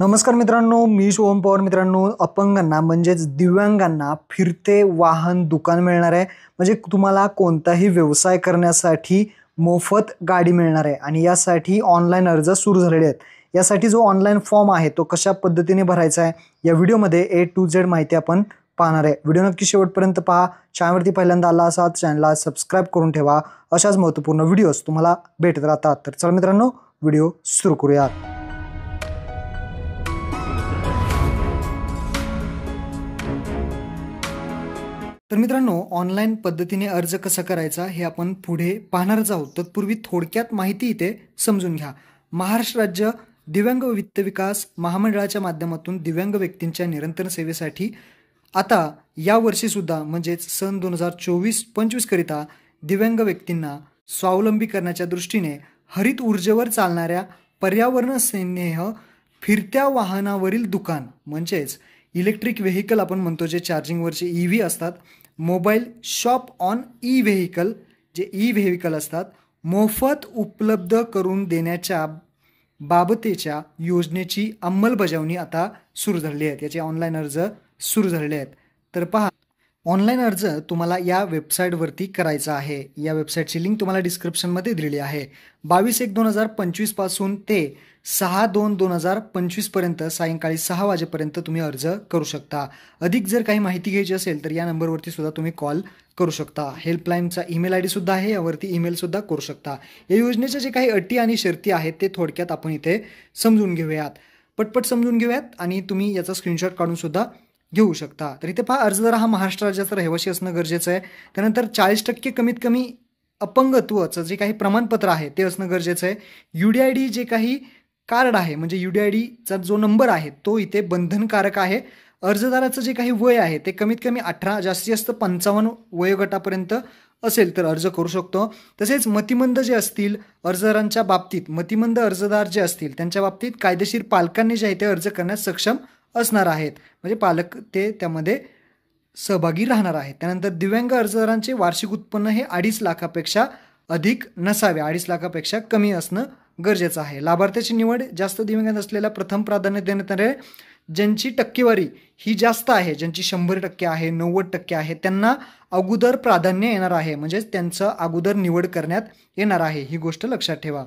नमस्कार मित्रांनो, मी शुभम पवार. मित्रांनो, अपंगांना म्हणजेच दिव्यांगांना फिरते वाहन दुकान मिळणार आहे. म्हणजे तुम्हाला कोणताही व्यवसाय करण्यासाठी मोफत गाडी मिळणार आहे आणि यासाठी ऑनलाईन अर्ज सुरू झालेले आहेत. यासाठी जो ऑनलाईन फॉर्म आहे तो कशा पद्धतीने भरायचा आहे या व्हिडिओमध्ये A to Z माहिती आपण पाहणार आहे. व्हिडिओ नक्की शेवटपर्यंत पहा. चॅनलवरती पहिल्यांदा आला असाल चॅनलला सबस्क्राईब करून ठेवा. अशाच महत्त्वपूर्ण व्हिडिओज तुम्हाला भेटत राहतात. तर चला मित्रांनो, व्हिडिओ सुरू करूयात. तर मित्रांनो, ऑनलाईन पद्धतीने अर्ज कसा करायचा हे आपण पुढे पाहणारच आहोत. तत्पूर्वी थोडक्यात माहिती इथे समजून घ्या. महाराष्ट्र राज्य दिव्यांग वित्त विकास महामंडळाच्या माध्यमातून दिव्यांग व्यक्तींच्या निरंतर सेवेसाठी आता या वर्षीसुद्धा म्हणजेच सन 2024-25 करिता दिव्यांग व्यक्तींना स्वावलंबी करण्याच्या दृष्टीने हरित ऊर्जेवर चालणाऱ्या पर्यावरण स्नेह फिरत्या वाहनावरील दुकान म्हणजेच इलेक्ट्रिक व्हेकल आपण म्हणतो, जे चार्जिंगवरचे EV असतात, mobile shop on E vehicle जे ई व्हेकल असतात, मोफत उपलब्ध करून देण्याच्या बाबतीच्या योजनेची अंमलबजावणी आता सुरू झालेली आहे. याचे ऑनलाईन अर्ज सुरू झालेले आहेत. तर पहा, ऑनलाईन अर्ज तुम्हाला या वेबसाईटवरती करायचा आहे. या वेबसाईटची लिंक तुम्हाला डिस्क्रिप्शनमध्ये दिलेली आहे. 22/1/2025 पासून ते 6/2/2025 पर्यंत सायंकाळी 6 वाजेपर्यंत तुम्ही अर्ज करू शकता. अधिक जर काही माहिती घ्यायची असेल तर या नंबरवरती सुद्धा तुम्ही कॉल करू शकता. हेल्पलाईनचा ईमेल ID सुद्धा आहे, यावरती ईमेलसुद्धा करू शकता. या योजनेच्या जे काही अटी आणि शर्ती आहेत ते थोडक्यात आपण इथे समजून घेऊयात. पटपट समजून घेऊयात आणि तुम्ही याचा स्क्रीनशॉट काढून सुद्धा घेऊ शकता. तर इथे पहा, अर्जदार हा महाराष्ट्र राज्याचा रहिवासी असणं गरजेचं आहे. त्यानंतर 40% कमीत कमी अपंगत्वाचं जे काही प्रमाणपत्र आहे ते असणं गरजेचं आहे. UDID जे काही कार्ड आहे म्हणजे UDIDचा जो नंबर आहे तो इथे बंधनकारक आहे. अर्जदाराचं जे काही वय आहे ते कमीत कमी 18, जास्तीत जास्त 55 वयोगटापर्यंत असेल तर अर्ज करू शकतो. तसेच मतिमंद जे असतील अर्जदारांच्या बाबतीत, मतिमंद अर्जदार जे असतील त्यांच्या बाबतीत कायदेशीर पालकांनी जे आहे ते अर्ज करण्यास सक्षम असणार आहेत. म्हणजे पालक ते त्यामध्ये सहभागी राहणार आहेत. त्यानंतर दिव्यांग अर्जदारांचे वार्षिक उत्पन्न हे 2.5 लाखापेक्षा अधिक नसावे, 2.5 लाखापेक्षा कमी असणं गरजेचं आहे. लाभार्थ्याची निवड जास्त दिव्यांग असलेल्या प्रथम प्राधान्य देण्यात येणार आहे. ज्यांची टक्केवारी ही जास्त आहे, ज्यांची 100% आहे, 90% आहे, त्यांना अगोदर प्राधान्य येणार आहे. म्हणजेच त्यांचं अगोदर निवड करण्यात येणार आहे. ही गोष्ट लक्षात ठेवा.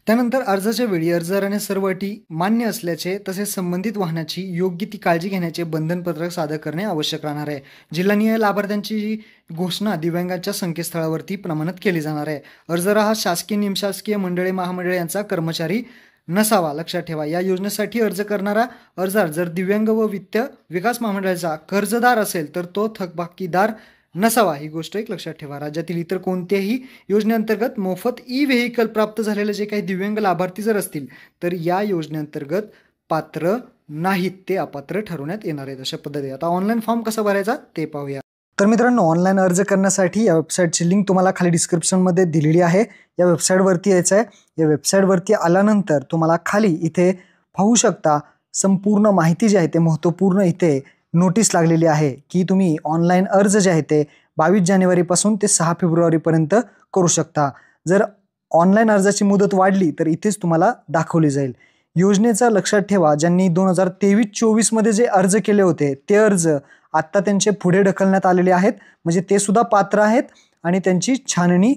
त्यानंतर अर्जाच्या वेळी अर्जदाराने सर्व अटी मान्य असल्याचे तसेच संबंधित वाहनाची योग्य ती काळजी घेण्याचे बंधनपत्रक सादर करणे आवश्यक राहणार आहे. जिल्हानिहाय लाभार्थ्यांची घोषणा दिव्यांगाच्या संकेतस्थळावरती प्रमाणित केली जाणार आहे. अर्जदार हा शासकीय निमशासकीय मंडळे महामंडळे यांचा कर्मचारी नसावा, लक्षात ठेवा. या योजनेसाठी अर्ज करणारा अर्जदार जर दिव्यांग व वित्त विकास महामंडळाचा कर्जदार असेल तर तो थकबाकीदार नसावा. ही गोष्ट एक लक्षात ठेवा. राज्यातील इतर कोणत्याही योजनेअंतर्गत मोफत व्हेकल प्राप्त झालेले जे काही दिव्यांग लाभार्थी जर असतील तर या योजनेअंतर्गत पात्र नाहीत, ते अपात्र ठरवण्यात येणार आहेत. अशा पद्धतीने आता ऑनलाईन फॉर्म कसा भरायचा ते पाहूया. तर मित्रांनो, ऑनलाईन अर्ज करण्यासाठी या वेबसाईटची लिंक तुम्हाला खाली डिस्क्रिप्शनमध्ये दिलेली आहे. या वेबसाईटवरती यायचं आहे. या वेबसाईटवरती आल्यानंतर तुम्हाला खाली इथे पाहू शकता संपूर्ण माहिती जी आहे ते महत्त्वपूर्ण इथे नोटीस लागलेली आहे की तुम्ही ऑनलाईन अर्ज जे आहे ते 22 जानेवारीपासून ते 6 फेब्रुवारीपर्यंत करू शकता. जर ऑनलाईन अर्जाची मुदत वाढली तर इथेच तुम्हाला दाखवली जाईल. योजनेचा लक्षात ठेवा, ज्यांनी 2023-24 मध्ये जे अर्ज केले होते ते अर्ज आत्ता त्यांचे पुढे ढकलण्यात आलेले आहेत. म्हणजे ते सुद्धा पात्र आहेत आणि त्यांची छाननी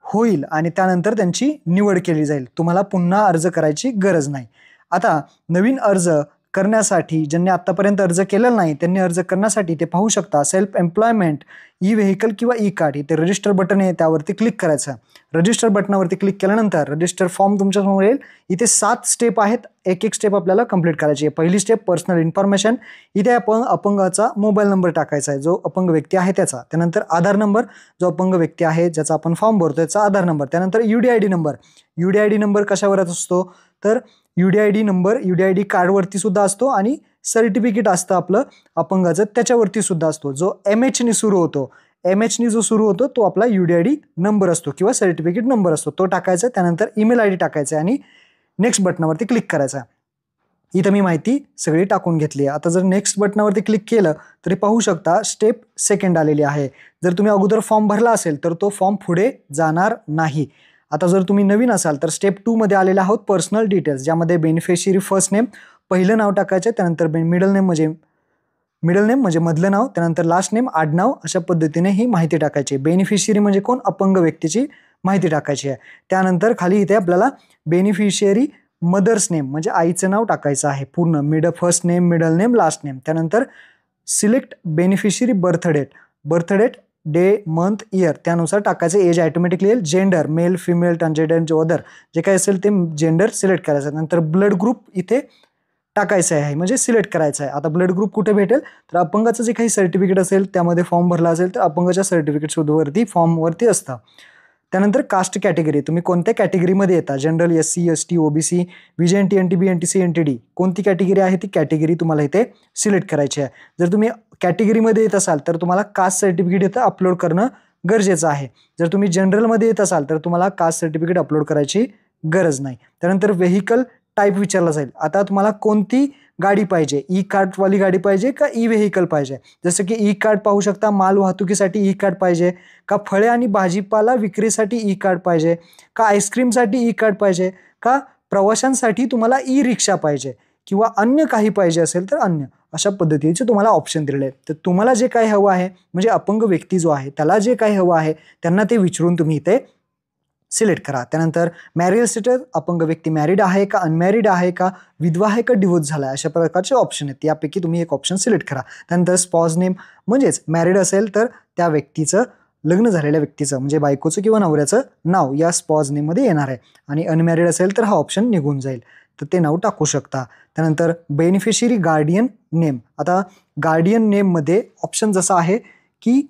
होईल आणि त्यानंतर त्यांची निवड केली जाईल. तुम्हाला पुन्हा अर्ज करायची गरज नाही. आता नवीन अर्ज करण्यासाठी ज्यांनी आत्तापर्यंत अर्ज केलेला नाही त्यांनी अर्ज करण्यासाठी ते पाहू शकता सेल्फ एम्प्लॉयमेंट व्हेकल किंवा कार्ड, इथे रजिस्टर बटन आहे त्यावरती क्लिक करायचं. रजिस्टर बटनावरती क्लिक केल्यानंतर रजिस्टर फॉर्म तुमच्यासमोर येईल. इथे 7 स्टेप आहेत. एक स्टेप आपल्याला कंप्लीट करायची आहे. पहिली स्टेप पर्सनल इन्फॉर्मेशन. इथे आपण अपंगाचा मोबाईल नंबर टाकायचा आहे जो अपंग व्यक्ती आहे त्याचा. त्यानंतर आधार नंबर, जो अपंग व्यक्ती आहे ज्याचा आपण फॉर्म भरतो त्याचा आधार नंबर. त्यानंतर UDID नंबर. UDID नंबर कशावर असतो तर UDID नंबर UDID कार्डवरती सुद्धा असतो आणि सर्टिफिकेट असतं आपलं अपंगाचं त्याच्यावरती सुद्धा असतो. जो MHने सुरू होतो, MHने जो सुरू होतो तो आपला UDID नंबर असतो किंवा सर्टिफिकेट नंबर असतो, तो टाकायचा. त्यानंतर ईमेल ID टाकायचा आणि नेक्स्ट बटनावरती क्लिक करायचा. इथं मी माहिती सगळी टाकून घेतली आहे. आता जर नेक्स्ट बटनावरती क्लिक केलं तरी पाहू शकता स्टेप 2 आलेली आहे. जर तुम्ही अगोदर फॉर्म भरला असेल तर तो फॉर्म पुढे जाणार नाही. आता जर तुम्ही नवीन असाल तर स्टेप 2 मध्ये आलेले आहोत पर्सनल डिटेल्स, ज्यामध्ये बेनिफिशियरी फर्स्ट नेम, पहिलं नाव टाकायचं, त्यानंतर मिडल नेम म्हणजे मधलं नाव, त्यानंतर लास्ट नेम आडनाव, अशा पद्धतीने ही माहिती टाकायची. बेनिफिशियरी म्हणजे कोण, अपंग व्यक्तीची माहिती टाकायची आहे. त्यानंतर खाली इथे आपल्याला बेनिफिशियरी मदर्स नेम म्हणजे आईचं नाव टाकायचं आहे पूर्ण, first name, middle name, last name. त्यानंतर select beneficiary birth date, day, month, year त्यानुसार टाकायचं. एज ऑटोमॅटिकली येईल. Gender male, female, transgender, other जे काही असेल ते जेंडर सिलेक्ट करायचं. नंतर ब्लड ग्रुप इथे टाकायचं आहे म्हणजे सिलेक्ट करायचं आहे. आता ब्लड ग्रुप कुठे भेटेल, तर अपंगाचं जे काही सर्टिफिकेट असेल त्यामध्ये फॉर्म भरला असेल तर अपंगाच्या सर्टिफिकेटवरती फॉर्मवरती असतं. त्यानंतर कास्ट कॅटेगरी, तुम्ही कोणत्या कॅटेगरीमध्ये येता, general, SC, ST, OBC, VJNT, NTB, NTC, NTD कोणती कॅटेगरी आहे ती कॅटेगरी तुम्हाला इथे सिलेक्ट करायची आहे. जर तुम्ही कॅटेगरीमध्ये येत असाल तर तुम्हाला कास्ट सर्टिफिकेट इथं अपलोड करणं गरजेचं आहे. जर तुम्ही जनरलमध्ये येत असाल तर तुम्हाला कास्ट सर्टिफिकेट अपलोड करायची गरज नाही. त्यानंतर व्हेकल टाईप विचारला जाईल. आता तुम्हाला कोणती गाडी पाहिजे, ई कार्डवाली गाडी पाहिजे का ई व्हेकल पाहिजे. जसं की ई कार्ड पाहू शकता, माल वाहतुकीसाठी ई कार्ड पाहिजे का, फळे आणि भाजीपाला विक्रीसाठी ई कार्ड पाहिजे का, आईस्क्रीमसाठी ई कार्ड पाहिजे का, प्रवाशांसाठी तुम्हाला ई रिक्षा पाहिजे किंवा अन्य काही पाहिजे असेल तर अन्य, अशा पद्धतीचे तुम्हाला ऑप्शन दिलेले आहेत. तर तुम्हाला जे काही हवं आहे म्हणजे अपंग व्यक्ती जो आहे त्याला जे काही हवं आहे त्यांना ते विचारून तुम्ही इथे सिलेक्ट करा. त्यानंतर मॅरिड स्टेटस, अपंग व्यक्ती मॅरिड आहे का, अनमॅरिड आहे का, विधवा आहे का, डिवोर्स झाला आहे, अशा प्रकारचे ऑप्शन आहेत. यापैकी तुम्ही एक ऑप्शन सिलेक्ट करा. त्यानंतर स्पॉज नेम म्हणजेच मॅरिड असेल तर त्या व्यक्तीचं, लग्न झालेल्या व्यक्तीचं म्हणजे बायकोचं किंवा नवऱ्याचं नाव या स्पॉज नेममध्ये येणार आहे. आणि अनमॅरिड असेल तर हा ऑप्शन निघून जाईल, तर ते नाव टाकू शकता. त्यानंतर बेनिफिशियरी गार्डियन नेम, आता गार्डियन नेममध्ये ऑप्शन जसा आहे की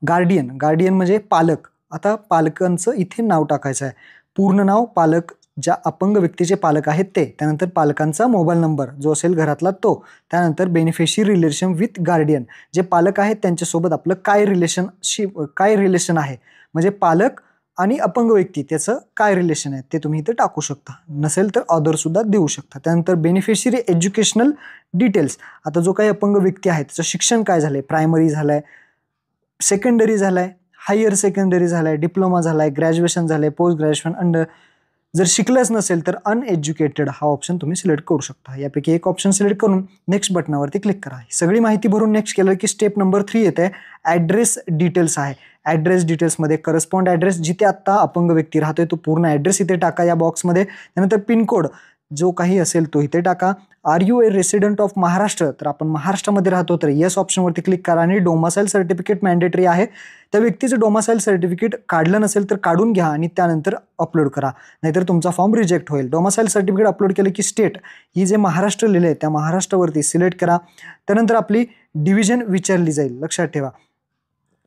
गार्डियन म्हणजे पालक. आता पालकांचं इथे नाव टाकायचं आहे, पूर्ण नाव, पालक ज्या अपंग व्यक्तीचे पालक आहेत ते, त्यानंतर पालकांचा मोबाईल नंबर जो असेल घरातला तो, त्यानंतर बेनिफिशियरी रिलेशन विथ गार्डियन, जे पालक आहेत त्यांच्यासोबत आपलं काय रिलेशन आहे, म्हणजे पालक आणि अपंग व्यक्ती त्याचं काय रिलेशन आहे ते तुम्ही इथे टाकू शकता. नसेल तर अदर सुद्धा देऊ शकता. त्यानंतर बेनिफिशियरी एज्युकेशनल डिटेल्स, आता जो काही अपंग व्यक्ती आहे त्याचं शिक्षण काय झालंय, प्रायमरी झालंय, सेकंडरी झालाय, हायर सेकंडरी झालाय, डिप्लोमा झालाय, ग्रॅज्युएशन झालंय, पोस्ट ग्रॅज्युएशन, जर शिकलंच नसेल तर अनएज्युकेटेड हा ऑप्शन तुम्ही सिलेक्ट करू शकता. यापैकी एक ऑप्शन सिलेक्ट करून नेक्स्ट बटनावरती क्लिक करा. सगळी माहिती भरून नेक्स्ट केलं की स्टेप नंबर 3 येते, ॲड्रेस डिटेल्स आहे. ॲड्रेस डिटेल्समध्ये करस्पॉन्ड ॲड्रेस जिथे आत्ता अपंग व्यक्ती राहतोय तो पूर्ण ॲड्रेस इथे टाका या बॉक्समध्ये. त्यानंतर पिनकोड जो काही असेल तो इथे टाका. Are you a resident of Maharashtra, तर आपण महाराष्ट्रामध्ये राहतो तर येस ऑप्शनवरती क्लिक करा. आणि डोमासाईल सर्टिफिकेट मॅन्डेटरी आहे, त्या व्यक्तीचं डोमासाईल सर्टिफिकेट काढलं नसेल तर काढून घ्या आणि त्यानंतर अपलोड करा, नाहीतर तुमचा फॉर्म रिजेक्ट होईल. डोमासाईल सर्टिफिकेट अपलोड केलं की स्टेट ही जे महाराष्ट्र लिहिलं आहे त्या महाराष्ट्रावरती सिलेक्ट करा. त्यानंतर आपली डिव्हिजन विचारली जाईल, लक्षात ठेवा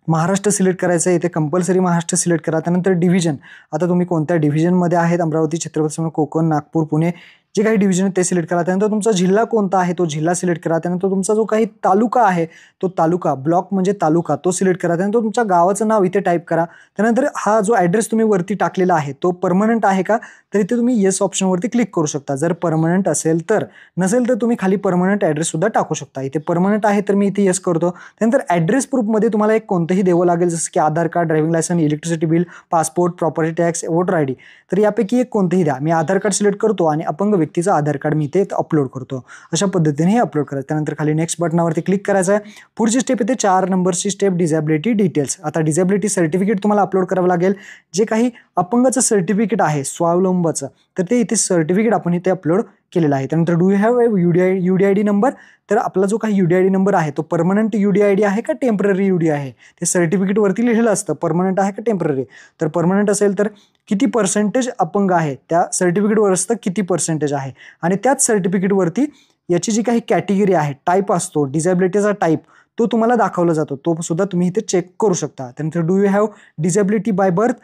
महाराष्ट्र सिलेक्ट करायचं आहे, इथे कंपल्सरी महाराष्ट्र सिलेक्ट करा. त्यानंतर डिव्हिजन, आता तुम्ही कोणत्या डिव्हिजनमध्ये आहेत, अमरावती, छत्रपती, कोकण, नागपूर, पुणे जे काही डिव्हिजन आहे ते सिलेक्ट करा. त्यानंतर तुमचा जिल्हा कोणता आहे तो जिल्हा सिलेक्ट करा. त्यानंतर तुमचा जो काही तालुका आहे तो तालुका, ब्लॉक म्हणजे तालुका तो सिलेक्ट करा. त्यानंतर तुमच्या गावाचं नाव इथे टाईप करा. त्यानंतर हा जो ॲड्रेस तुम्ही वरती टाकलेला आहे तो परमनंट आहे का, तर इथे तुम्ही येस ऑप्शनवरती क्लिक करू शकता जर परमनंट असेल तर. नसेल तर तुम्ही खाली परमनंट ॲड्रेस सुद्धा टाकू शकता. इथे परमनंट आहे तर मी इथे येस करतो. त्यानंतर ॲड्रेस प्रूफमध्ये तुम्हाला एक कोणतंही द्यावं लागेल, जसं की Aadhaar card, driving licence, electricity bill, passport, property tax, voter ID. तर यापैकी एक कोणतंही द्या. मी आधार कार्ड सिलेक्ट करतो आणि अपंग व्यक्तीचं आधार कार्ड मी इथे अपलोड करतो. अशा पद्धतीने हे अपलोड करायचं. त्यानंतर खाली नेक्स्ट बटनावरती क्लिक करायचं आहे. पुढची स्टेप येते 4 नंबरची स्टेप, डिझॅबिलिटी डिटेल्स. आता डिझॅबिलिटी सर्टिफिकेट तुम्हाला अपलोड करावं लागेल. जे काही अपंगाचं सर्टिफिकेट आहे स्वावलंबाचं तर ते इथे सर्टिफिकेट आपण इथे अपलोड केलेला आहे. त्यानंतर do you have UDID number, तर आपला जो काही UDID नंबर आहे तो परमनंट UDID आहे का टेम्पररी UDID आहे, ते सर्टिफिकेटवरती लिहिलेलं असतं परमनंट आहे का टेम्पररी. तर परमनंट असेल तर किती पर्सेंटेज अपंग आहे त्या सर्टिफिकेटवर असतं किती पर्सेंटेज आहे. आणि त्याच सर्टिफिकेटवरती याची जी काही कॅटेगरी आहे, टाईप असतो, डिझॅबिलिटीचा टाईप तो तुम्हाला दाखवला जातो, तो सुद्धा तुम्ही इथे चेक करू शकता. त्यानंतर do you have disability by birth,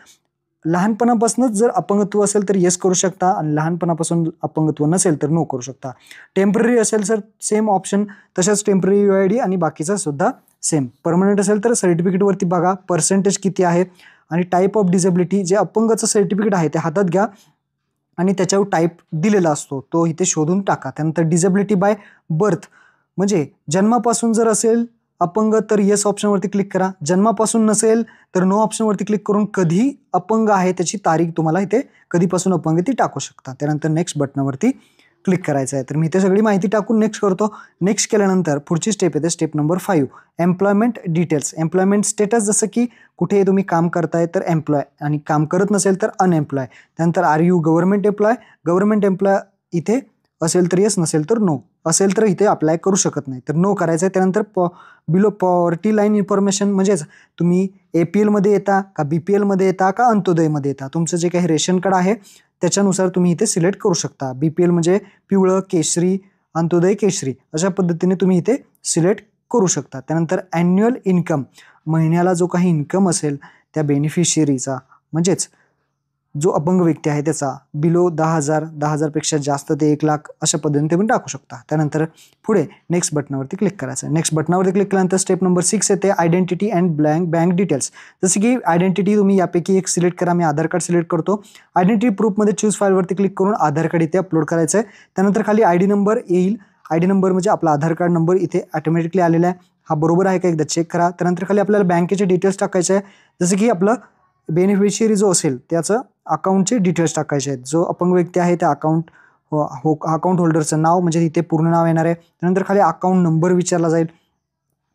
लहानपणापासूनच जर अपंगत्व असेल तर येस करू शकता आणि लहानपणापासून अपंगत्व नसेल तर नो करू शकता. टेम्पररी असेल तर सेम ऑप्शन, तशाच टेम्पररी UID आणि बाकीचा सुद्धा सेम. परमनंट असेल तर सर्टिफिकेटवरती बघा पर्सेंटेज किती आहे आणि टाईप ऑफ डिझॅबिलिटी, जे अपंगाचं सर्टिफिकेट आहे ते हातात घ्या आणि त्याच्यावर टाईप दिलेला असतो तो इथे शोधून टाका. त्यानंतर डिझॅबिलिटी बाय बर्थ म्हणजे जन्मापासून जर असेल अपंग तर येस ऑप्शनवरती क्लिक करा. जन्मापासून नसेल तर नो ऑप्शनवरती क्लिक करून कधी अपंग आहे त्याची तारीख तुम्हाला इथे कधीपासून अपंग ती टाकू शकता. त्यानंतर नेक्स्ट बटनावरती क्लिक करायचं आहे. तर मी इथे सगळी माहिती टाकून नेक्स्ट करतो. नेक्स्ट केल्यानंतर पुढची स्टेप येते, step number 5, employment details. Employment status, जसं की कुठे तुम्ही काम करताय तर एम्प्लॉय, आणि काम करत नसेल तर अनएम्प्लॉय. त्यानंतर are you government employ. Government employ इथे असेल तर येस, नसेल तर नो. असेल तर इथे अप्लाय करू शकत नाही, तर नो करायचं आहे. त्यानंतर बिलो पॉवर्टी लाईन इन्फॉर्मेशन, म्हणजेच तुम्ही APL मध्ये येता का BPL मध्ये येता का अंत्योदयमध्ये येता, तुमचं जे काही रेशन कार्ड आहे त्याच्यानुसार तुम्ही इथे सिलेक्ट करू शकता. BPL म्हणजे पिवळं केशरी, अंत्योदय केशरी, अशा पद्धतीने तुम्ही इथे सिलेक्ट करू शकता. त्यानंतर ॲन्युअल इन्कम, महिन्याला जो काही इन्कम असेल त्या बेनिफिशियरीचा, म्हणजेच जो अपंग व्यक्ती आहे त्याचा, बिलो 10,000, 10,000पेक्षा जास्त ते 1,00,000, अशा पद्धतीने तुम्ही टाकू शकता. त्यानंतर पुढे नेक्स्ट बटनावरती क्लिक करायचं. नेक्स्ट बटनावरती क्लिक केल्यानंतर स्टेप नंबर 6 येते, आयडेंटिटी अँड बँक डिटेल्स. जसं की आयडेंटिटी तुम्ही यापैकी एक सिलेक्ट करा. मी आधार कार्ड सिलेक्ट करतो. आयडेंटिटी प्रूफमध्ये चूज फाईलवरती क्लिक करून आधार कार्ड इथे अपलोड करायचं आहे. त्यानंतर खाली ID नंबर येईल. ID नंबर म्हणजे आपला आधार कार्ड नंबर इथे ऑटोमॅटिकली आलेला आहे. हा बरोबर आहे का एकदा चेक करा. त्यानंतर खाली आपल्याला बँकेचे डिटेल्स टाकायचे आहे. जसं की आपलं बेनिफिशियरी जो असेल त्याचं अकाउंटचे डिटेल्स टाकायचे आहेत. जो अपंग व्यक्ती आहे त्या अकाउंट होल्डरचं नाव, म्हणजे इथे पूर्ण नाव येणार आहे. त्यानंतर खाली अकाउंट नंबर विचारला जाईल.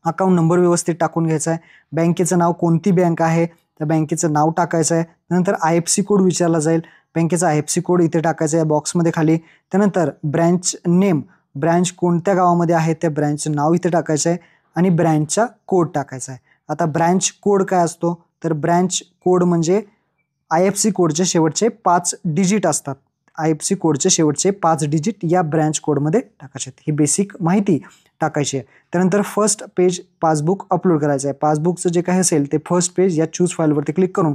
अकाउंट नंबर व्यवस्थित टाकून घ्यायचा आहे. बँकेचं नाव, कोणती बँक आहे त्या बँकेचं नाव टाकायचं आहे. त्यानंतर IFSC कोड विचारला जाईल. बँकेचा IFSC कोड इथे टाकायचा आहे बॉक्समध्ये खाली. त्यानंतर ब्रँच नेम, ब्रँच कोणत्या गावामध्ये आहे त्या ब्रँचचं नाव इथे टाकायचं आहे आणि ब्रँचचा कोड टाकायचा आहे. आता ब्रँच कोड काय असतो, तर ब्रँच कोड म्हणजे IFSC कोडचे शेवटचे 5 डिजिट असतात. IFSC कोडचे शेवटचे 5 डिजिट या ब्रँच कोडमध्ये टाकायचे आहेत. ही बेसिक माहिती टाकायची आहे. त्यानंतर फर्स्ट पेज पासबुक अपलोड करायचं आहे. पासबुकचं जे काही असेल ते फर्स्ट पेज या चूज फाईलवरती क्लिक करून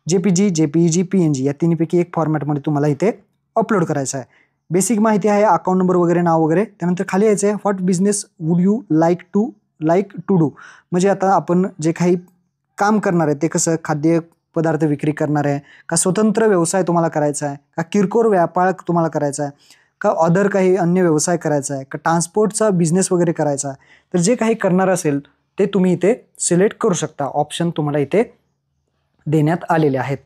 JPG, JPEG, PNG या तिन्हीपैकी एक फॉर्मॅटमध्ये तुम्हाला इथे अपलोड करायचं आहे. बेसिक माहिती आहे, अकाउंट नंबर वगैरे, नाव वगैरे. त्यानंतर खाली यायचं आहे, what business would you like to do. म्हणजे आता आपण जे काही काम करणार आहे ते कसं, खाद्य पदार्थ विक्री करणार आहे का, स्वतंत्र व्यवसाय तुम्हाला करायचा आहे का, किरकोळ व्यापार तुम्हाला करायचा आहे का, अदर काही अन्य व्यवसाय करायचा आहे का, ट्रान्सपोर्टचा बिझनेस वगैरे करायचा आहे. तर जे काही करणार असेल ते तुम्ही इथे सिलेक्ट करू शकता. ऑप्शन तुम्हाला इथे देण्यात आलेले आहेत.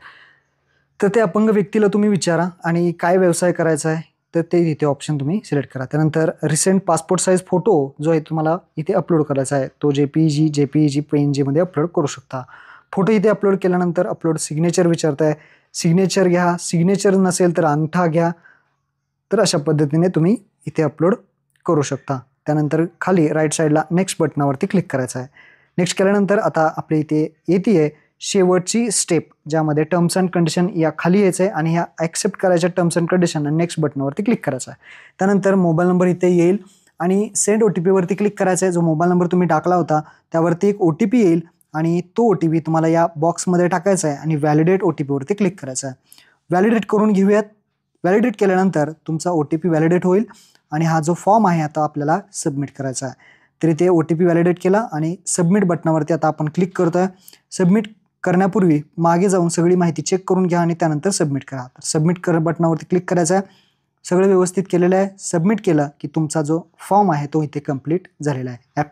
तर ते अपंग व्यक्तीला तुम्ही विचारा आणि काय व्यवसाय करायचा आहे तर ते इथे ऑप्शन तुम्ही सिलेक्ट करा. त्यानंतर रिसेंट पासपोर्ट साईज फोटो जो आहे तुम्हाला इथे अपलोड करायचा आहे, तो JPEG, PNG मध्ये अपलोड करू शकता. फोटो इथे अपलोड केल्यानंतर अपलोड सिग्नेचर विचारत आहे. सिग्नेचर घ्या, सिग्नेचर नसेल तर अंगठा घ्या. तर अशा पद्धतीने तुम्ही इथे अपलोड करू शकता. त्यानंतर खाली राईट साईडला नेक्स्ट बटनावरती क्लिक करायचं आहे. नेक्स्ट केल्यानंतर आता आपल्या इथे येते शेवटची स्टेप, ज्यामध्ये टर्म्स अँड कंडिशन या खाली यायचं आहे आणि ह्या ॲक्सेप्ट करायच्या टर्म्स अँड कंडिशन आणि नेक्स्ट बटनावरती क्लिक करायचं आहे. त्यानंतर मोबाईल नंबर इथे येईल आणि सेंड OTP वरती क्लिक करायचं आहे. जो मोबाईल नंबर तुम्ही टाकला होता त्यावरती एक OTP येईल आणि तो OTP तुम्हाला या बॉक्समध्ये टाकायचा आहे आणि व्हॅलिडेट OTP वरती क्लिक करायचं आहे. व्हॅलिडेट करून घेऊयात. व्हॅलिडेट केल्यानंतर तुमचा OTP व्हॅलिडेट होईल आणि हा जो फॉर्म आहे आता आपल्याला सबमिट करायचा आहे. तरी ते OTP व्हॅलिडेट केला आणि सबमिट बटनावरती आता आपण क्लिक करतोय. सबमिट करण्यापूर्वी मागे जाऊन सगळी माहिती चेक करून घ्या आणि त्यानंतर सबमिट करा. तर सबमिट बटनावरती क्लिक करायचं आहे. सगळं व्यवस्थित केलेलं आहे. सबमिट केलं की तुमचा जो फॉर्म आहे तो इथे कंप्लीट झालेला आहे.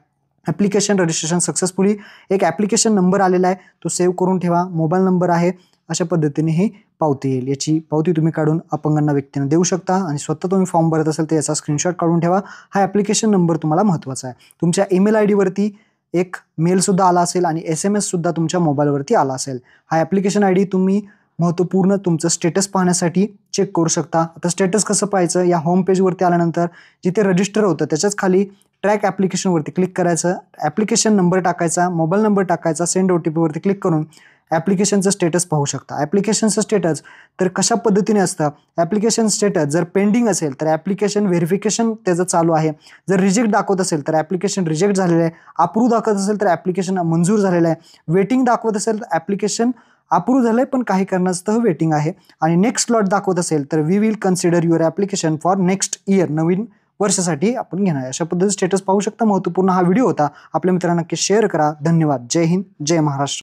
ॲप्लिकेशन रजिस्ट्रेशन सक्सेसफुली, एक ॲप्लिकेशन नंबर आलेला आहे तो सेव्ह करून ठेवा. मोबाईल नंबर आहे. अशा पद्धतीने ही पावती येईल. याची पावती तुम्ही काढून अपंगांना व्यक्तींना देऊ शकता आणि स्वतः तुम्ही फॉर्म भरत असेल तर याचा स्क्रीनशॉट काढून ठेवा. हा ॲप्लिकेशन नंबर तुम्हाला महत्त्वाचा आहे. तुमच्या ईमेल ID वरती एक मेलसुद्धा आला असेल आणि SMS सुद्धा तुमच्या मोबाईलवरती आला असेल. हा ॲप्लिकेशन ID तुम्ही महत्त्वपूर्ण तुमचं स्टेटस पाहण्यासाठी चेक करू शकता. आता स्टेटस कसं पाहायचं, या होम पेजवरती आल्यानंतर जिथे रजिस्टर होतं त्याच्याच खाली ट्रॅक ॲप्लिकेशनवरती क्लिक करायचं. ॲप्लिकेशन नंबर टाकायचा, मोबाईल नंबर टाकायचा, सेंड OTP वरती क्लिक करून ॲप्लिकेशनचं स्टेटस पाहू शकता. ॲप्लिकेशनचं स्टेटस तर कशा पद्धतीने असतं, ॲप्लिकेशन स्टेटस जर पेंडिंग असेल तर ॲप्लिकेशन व्हेरिफिकेशन त्याचं चालू आहे. जर रिजेक्ट दाखवत असेल तर ॲप्लिकेशन रिजेक्ट झालेलं आहे. अप्रूव्ह दाखवत असेल तर ॲप्लिकेशन मंजूर झालेलं आहे. वेटिंग दाखवत असेल तर ॲप्लिकेशन अप्रूव्ह झालं आहे पण काही कारणास्तव वेटिंग आहे. आणि नेक्स्ट स्लॉट दाखवत असेल तर we will consider your application for next year, नवीन वर्षासाठी आपण घेणार आहे. अशा पद्धतीने स्टेटस पाहू शकता. महत्त्वपूर्ण हा व्हिडिओ होता. आपल्या मित्रांना नक्की शेअर करा. धन्यवाद. जय हिंद, जय महाराष्ट्र.